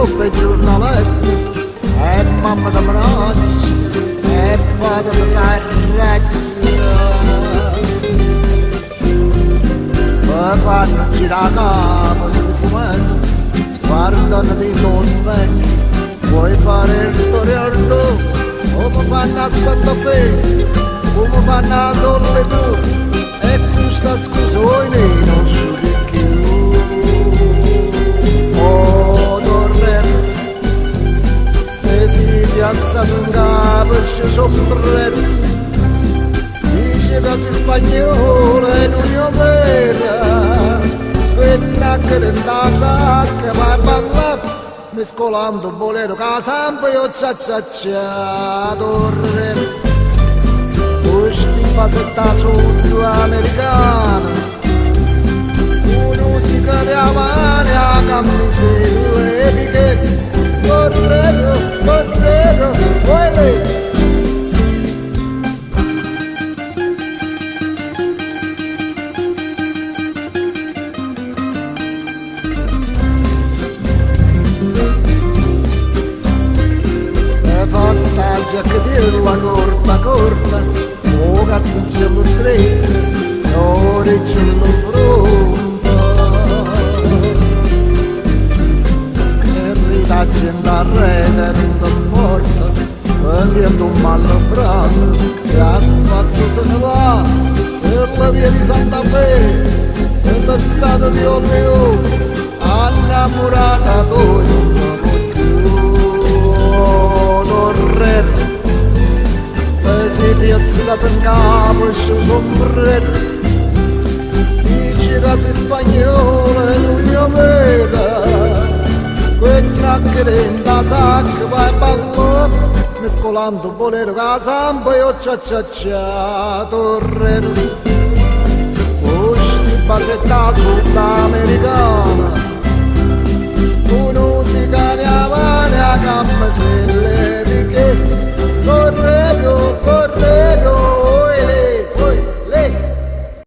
coppe giornalette e mamma da minaccia e vado da sarraccia poi fanno girare capo sti fumetti guardano di non vecchi vuoi fare il ritorno come fanno a Santa Fe come fanno a Dorledo e questa scusa oi non so di più oh Dorledo e si piazzato in capo il suo sombrero dice che sei spagnolo e non io vera quella che dentro sacca vai a ballare mescolando bolero casampo io cia Dorledo questi pasetta sotto americana musica di amare a camiselle epiche Dorledo, vuole fatta giacchettella corta oh cazzo in cielo stretto ora il cielo pronto e ritaggia in rete non ti porta facendo un mallobrato che a spasso se ne va per la via di Santa Fe per la strada di Orleo innamorata d'ogni Dorledo e si piazzato in capo il suo sombrero dice che sei spagnolo e non io vera quella che renda sacca vai a ballare mescolando bolero casampo e io cia Dorledo questi basetta sudamericana musica